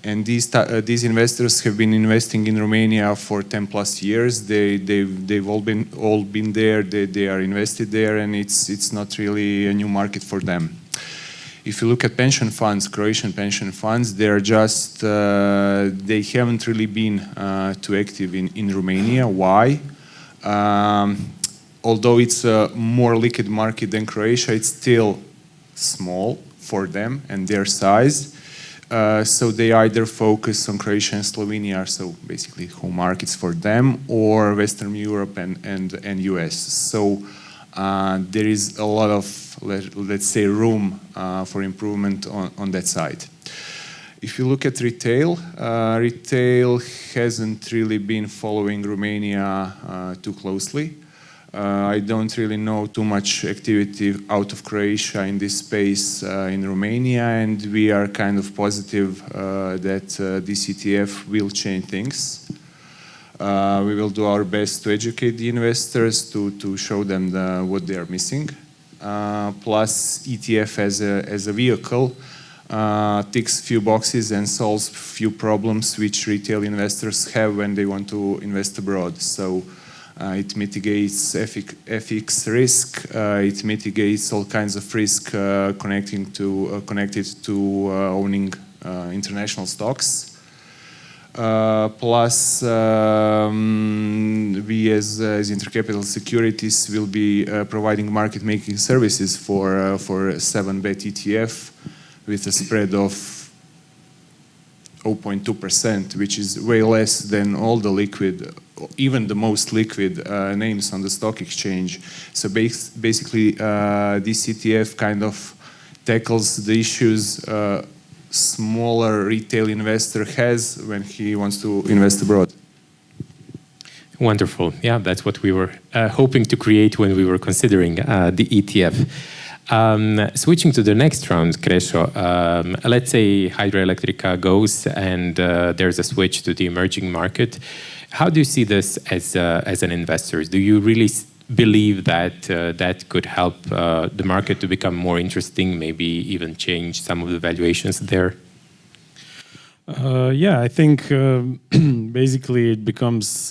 And these investors have been investing in Romania for 10 plus years. They've all been there, they are invested there, and it's not really a new market for them. If you look at pension funds, Croatian pension funds, they haven't really been too active in Romania. Why? Although it's a more liquid market than Croatia, it's still small for them and their size. So they either focus on Croatia and Slovenia, so basically home markets for them, or Western Europe and US. So there is a lot of, let's say, room for improvement on that side. If you look at retail, retail hasn't really been following Romania too closely. I don't really know too much activity out of Croatia in this space in Romania, and we are kind of positive that this ETF will change things. We will do our best to educate the investors, to show them what they are missing. Plus, ETF as a vehicle ticks few boxes and solves few problems which retail investors have when they want to invest abroad. So it mitigates FX risk. It mitigates all kinds of risk connected to owning international stocks. Plus, we as InterCapital Securities will be providing market making services for 7-bet ETF with a spread of 0.2%, which is way less than all the liquid, even the most liquid names on the stock exchange. So basically, this ETF kind of tackles the issues smaller retail investor has when he wants to invest abroad. Wonderful. Yeah, that's what we were hoping to create when we were considering the ETF. Switching to the next round, Krešo, let's say Hydroelectrica goes and there's a switch to the emerging market. How do you see this as an investor? Do you really believe that that could help the market to become more interesting, maybe even change some of the valuations there? Yeah, I think basically it becomes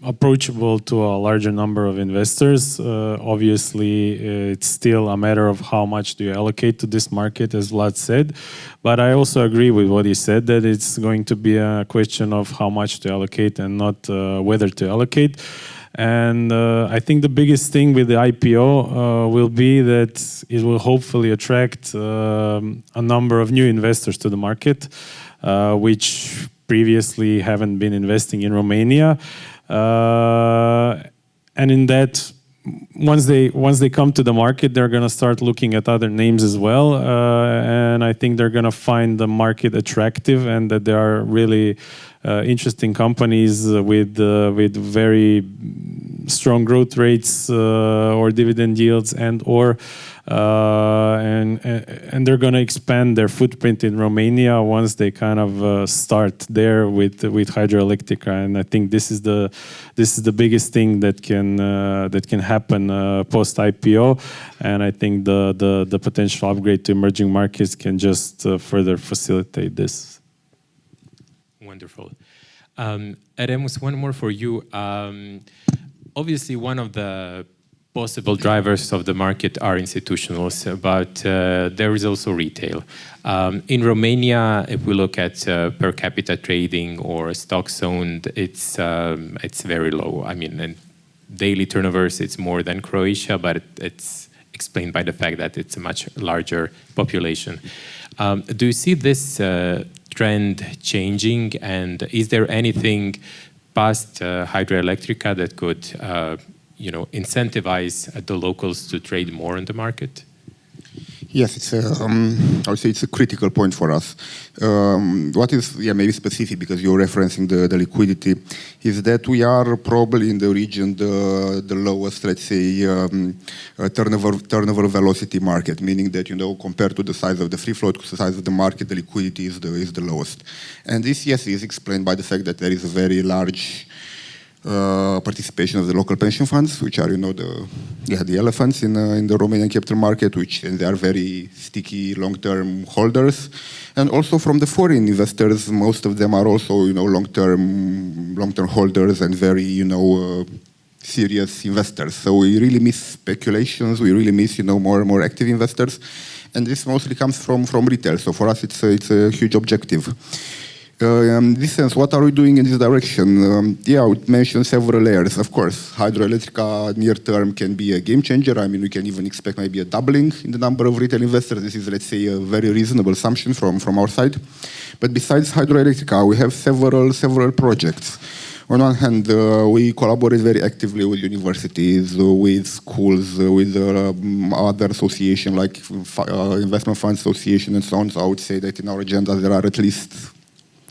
approachable to a larger number of investors. Obviously, it's still a matter of how much do you allocate to this market, as Vlad said. But I also agree with what he said, that it's going to be a question of how much to allocate and not whether to allocate. And I think the biggest thing with the IPO will be that it will hopefully attract a number of new investors to the market, which previously haven't been investing in Romania. And in that, once they come to the market, they're going to start looking at other names as well. And I think they're going to find the market attractive and that there are really interesting companies with very strong growth rates or dividend yields and they're going to expand their footprint in Romania once they kind of start there with Hydroelectrica. And I think this is the biggest thing that can happen post IPO. And I think the potential upgrade to emerging markets can just further facilitate this. Wonderful. Remus, one more for you. Obviously, one of the possible drivers of the market are institutionals, but there is also retail. In Romania, if we look at per capita trading or stocks owned, it's very low. I mean, in daily turnovers, it's more than Croatia, but it's explained by the fact that it's a much larger population. Do you see this trend changing, and is there anything past Hydroelectrica that could incentivize the locals to trade more in the market? Yes, it's I would say it's a critical point for us. What is maybe specific, because you're referencing the liquidity, is that we are probably in the region the lowest, let's say, turnover velocity market, meaning that compared to the size of the free float, to the size of the market, the liquidity is the lowest. And this, yes, is explained by the fact that there is a very large participation of the local pension funds, which are, the elephants in the Romanian capital market, and they are very sticky long-term holders. And also from the foreign investors, most of them are also, long-term holders and very, serious investors. So we really miss speculations. We really miss, more and more active investors. And this mostly comes from retail. So for us, it's a huge objective. In this sense, what are we doing in this direction? I would mention several layers. Of course, Hydroelectrica near term can be a game changer. I mean, we can even expect maybe a doubling in the number of retail investors. This is, let's say, a very reasonable assumption from our side. But besides Hydroelectrica, we have several projects. On one hand, we collaborate very actively with universities, with schools, with other associations like Investment Fund Association and so on. So I would say that in our agenda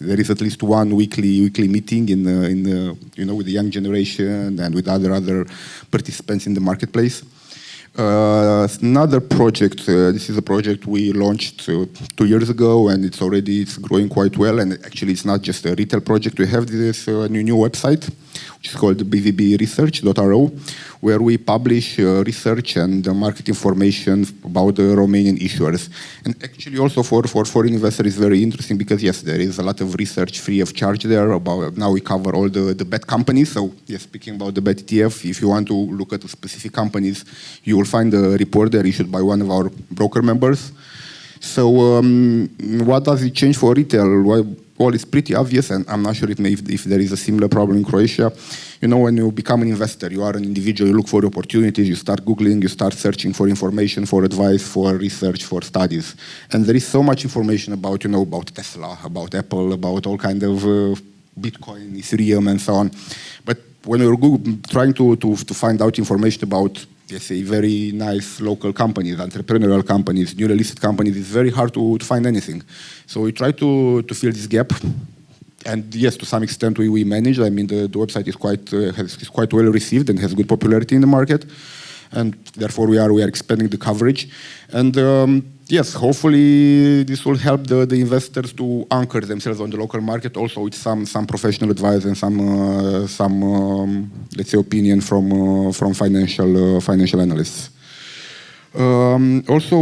there is at least one weekly meeting with the young generation and with other participants in the marketplace. Another project, this is a project we launched 2 years ago, and it's growing quite well. And actually, it's not just a retail project. We have this new website, which is called bvbresearch.ro, where we publish research and market information about the Romanian issuers. And actually, also for foreign investors, it's very interesting because, yes, there is a lot of research free of charge there. Now we cover all the bet companies. So, yes, speaking about the bet ETF, if you want to look at the specific companies, you will find a report there issued by one of our broker members. So what does it change for retail? all is pretty obvious, and I'm not sure if there is a similar problem in Croatia. You know, when you become an investor, you are an individual, you look for opportunities, you start Googling, you start searching for information, for advice, for research, for studies. And there is so much information about, you know, about Tesla, about Apple, about all kind of Bitcoin, Ethereum, and so on. But when you're trying to find out information about, let's say, very nice local companies, entrepreneurial companies, newly listed companies, it's very hard to find anything. So we try to fill this gap. And yes, to some extent we manage. I mean, the website is quite well received and has good popularity in the market. And therefore we are expanding the coverage. And yes, hopefully this will help the investors to anchor themselves on the local market, also with some professional advice and some let's say, opinion from financial analysts. Also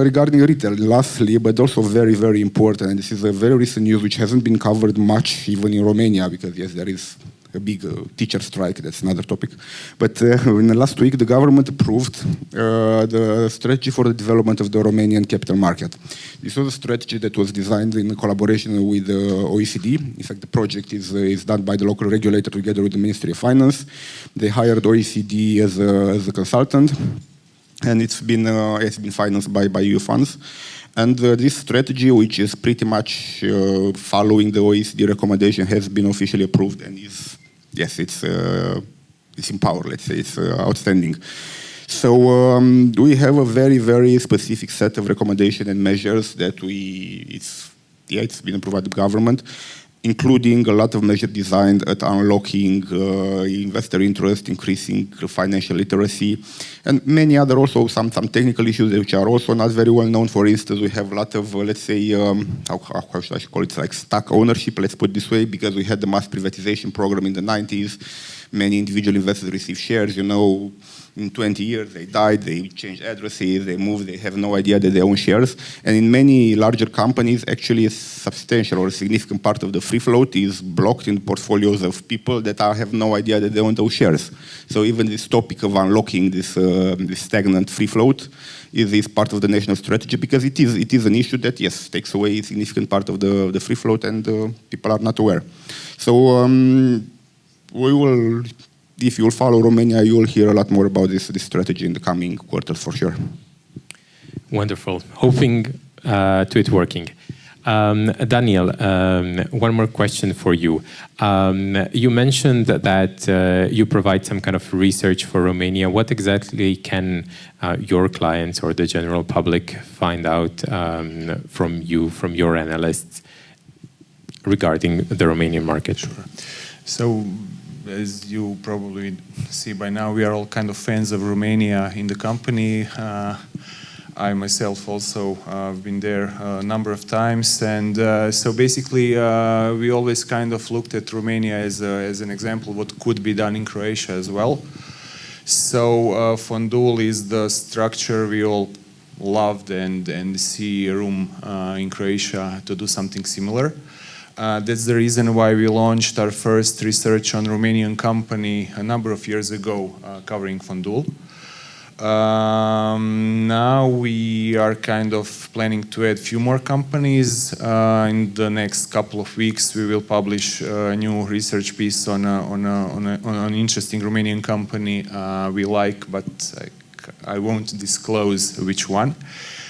regarding retail, lastly, but also very, very important, and this is a very recent news which hasn't been covered much even in Romania, because yes, there is a big teacher strike, that's another topic. But in the last week, the government approved the strategy for the development of the Romanian capital market. This was a strategy that was designed in collaboration with the OECD. In fact, the project is done by the local regulator together with the Ministry of Finance. They hired OECD as a consultant, and it's been financed by EU funds. And this strategy, which is pretty much following the OECD recommendation, has been officially approved and is, yes, it's in power, let's say, it's outstanding. So we have a very, very specific set of recommendations and measures that it's been approved by the government, including a lot of measures designed at unlocking investor interest, increasing financial literacy, and many other also some technical issues which are also not very well known. For instance, we have a lot of, let's say, how should I call it, like stock ownership, let's put it this way, because we had the mass privatization program in the 90s. Many individual investors receive shares, you know, in 20 years they died, they changed addresses, they moved, they have no idea that they own shares. And in many larger companies, actually a substantial or a significant part of the free float is blocked in portfolios of people that have no idea that they own those shares. So even this topic of unlocking this stagnant free float is part of the national strategy, because it is an issue that, yes, takes away a significant part of the free float, and people are not aware. So we will, if you will follow Romania, you will hear a lot more about this strategy in the coming quarters for sure. Wonderful. Hoping to it working. Daniel, one more question for you. You mentioned that you provide some kind of research for Romania. What exactly can your clients or the general public find out from you, from your analysts, regarding the Romanian market? Sure. So, as you probably see by now, we are all kind of fans of Romania in the company. I myself also have been there a number of times, and so basically we always kind of looked at Romania as an example of what could be done in Croatia as well. So Fondul is the structure we all loved and see room in Croatia to do something similar. That's the reason why we launched our first research on Romanian company a number of years ago, covering Fondul. Now we are kind of planning to add a few more companies. In the next couple of weeks, we will publish a new research piece on an interesting Romanian company we like, but I won't disclose which one.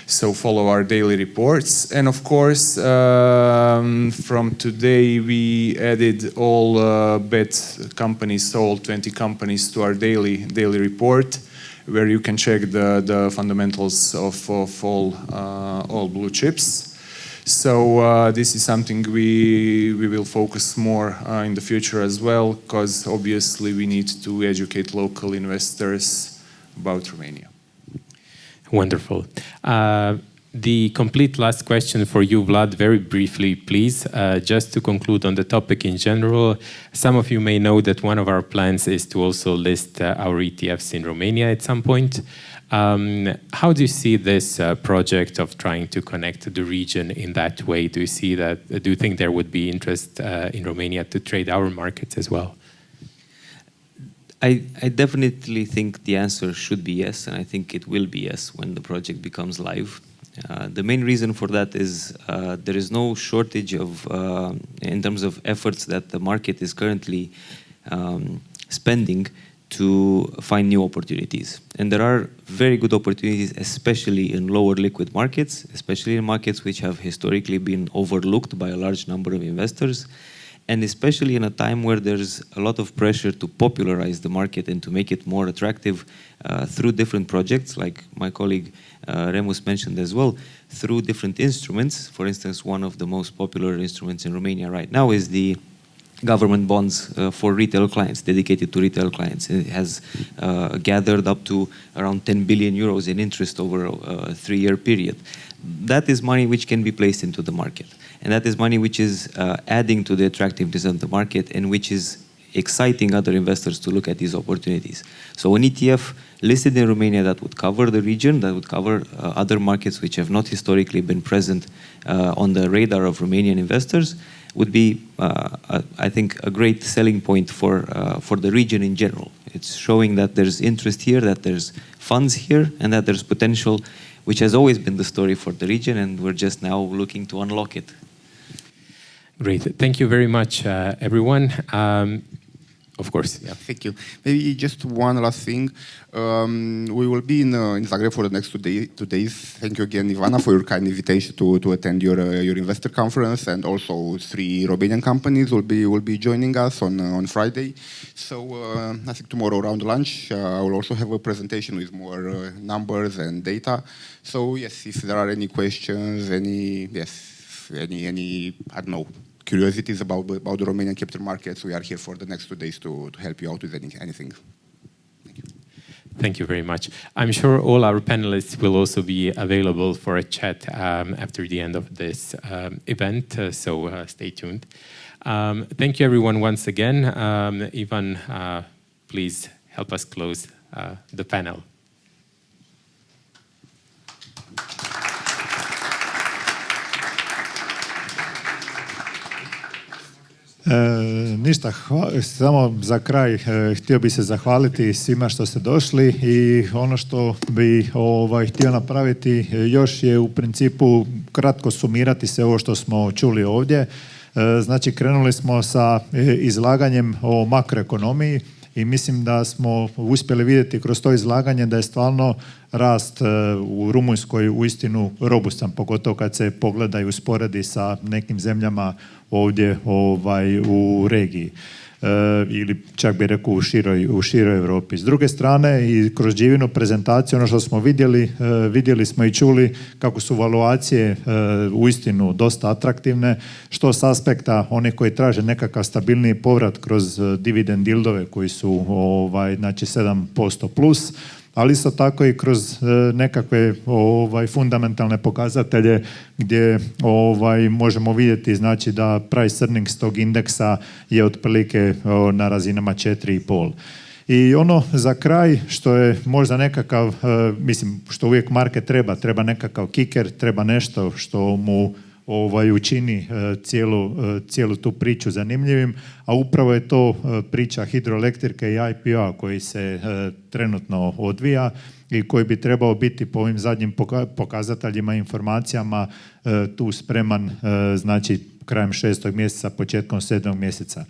So follow our daily reports. And of course, from today, we added all bet companies, sold 20 companies to our daily report, where you can check the fundamentals of all blue chips. So this is something we will focus more in the future as well, because obviously we need to educate local investors about Romania. Wonderful. The complete last question for you, Vlad, very briefly, please. Just to conclude on the topic in general, some of you may know that one of our plans is to also list our ETFs in Romania at some point. How do you see this project of trying to connect the region in that way? Do you think there would be interest in Romania to trade our markets as well? I definitely think the answer should be yes, and I think it will be yes when the project becomes live. The main reason for that is there is no shortage of, in terms of efforts that the market is currently spending to find new opportunities. And there are very good opportunities, especially in lower liquid markets, especially in markets which have historically been overlooked by a large number of investors, and especially in a time where there's a lot of pressure to popularize the market and to make it more attractive through different projects, like my colleague Remus mentioned as well, through different instruments. For instance, one of the most popular instruments in Romania right now is the government bonds for retail clients, dedicated to retail clients. It has gathered up to around 10 billion euros in interest over a 3-year period. That is money which can be placed into the market. And that is money which is adding to the attractiveness of the market and which is exciting other investors to look at these opportunities. So an ETF listed in Romania that would cover the region, that would cover other markets which have not historically been present on the radar of Romanian investors, would be, I think, a great selling point for the region in general. It's showing that there's interest here, that there's funds here, and that there's potential, which has always been the story for the region, and we're just now looking to unlock it. Great. Thank you very much, everyone. Of course. Yeah. Thank you. Maybe just one last thing. We will be in Zagreb for the next 2 days. Thank you again, Ivana, for your kind invitation to attend your investor conference, and also 3 Romanian companies will be joining us on Friday. So I think tomorrow around lunch I will also have a presentation with more numbers and data. So yes, if there are any questions, any I don't know, curiosities about the Romanian capital markets, we are here for the next 2 days to help you out with anything. Thank you. Thank you very much. I'm sure all our panelists will also be available for a chat after the end of this event, so stay tuned. Thank you everyone once again. Ivan, please help us close the panel. Ništa, samo za kraj htio bi se zahvaliti svima što ste došli i ono što bi htio napraviti još je u principu kratko sumirati sve ovo što smo čuli ovdje. Znači krenuli smo sa izlaganjem o makroekonomiji i mislim da smo uspjeli vidjeti kroz to izlaganje da je stvarno rast u Rumunjskoj uistinu robustan, pogotovo kad se pogleda i usporedi sa nekim zemljama ovdje u regiji. Ili čak bi rekao u široj Europi. S druge strane i kroz Đivinu prezentaciju ono što smo vidjeli smo i čuli kako su valuacije uistinu dosta atraktivne, što s aspekta one koji traže nekakav stabilniji povrat kroz dividend yieldove koji su znači 7% plus, ali isto tako i kroz nekakve fundamentalne pokazatelje gdje možemo vidjeti znači da price earnings tog indeksa je otprilike na razinama 4,5. I ono za kraj što je možda nekakav, mislim što uvijek market treba nekakav kicker, treba nešto što mu učini cijelu tu priču zanimljivim, a upravo je to priča hidroelektrike i IPO-a koji se trenutno odvija i koji bi trebao biti po ovim zadnjim pokazateljima, informacijama tu spreman, znači krajem 6. mjeseca, početkom 7. mjeseca.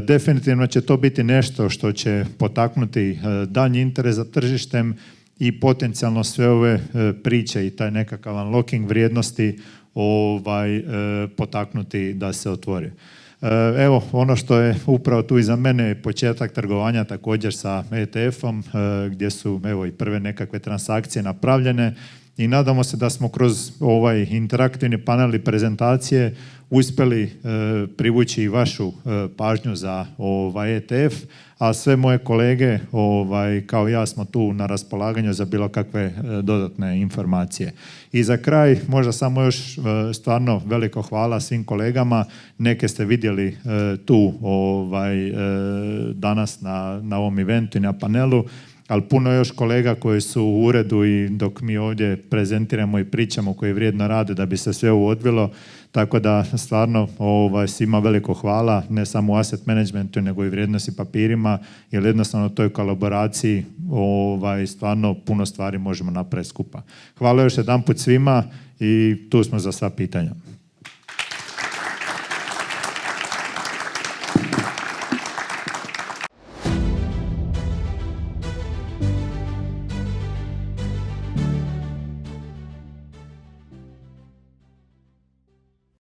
Definitivno će to biti nešto što će potaknuti daljnji interes za tržištem i potencijalno sve ove priče i taj nekakav unlocking vrijednosti potaknuti da se otvori. Evo, ono što je upravo tu iza mene je početak trgovanja također sa ETF-om, gdje su evo i prve nekakve transakcije napravljene i nadamo se da smo kroz ovaj interaktivni panel i prezentacije uspjeli privući i vašu pažnju za ETF, a sve moje kolege kao ja smo tu na raspolaganju za bilo kakve dodatne informacije. I za kraj možda samo još stvarno veliko hvala svim kolegama, neke ste vidjeli tu danas na ovom eventu i na panelu. ali puno još kolega koji su u uredu i dok mi ovdje prezentiramo i pričamo koji vrijedno rade da bi se sve ovo odvilo, tako da stvarno svima veliko hvala, ne samo u asset managementu nego i vrijednosti papirima, jer jednostavno u toj kolaboraciji stvarno puno stvari možemo napraviti skupa. Hvala još jedanput svima i tu smo za sva pitanja.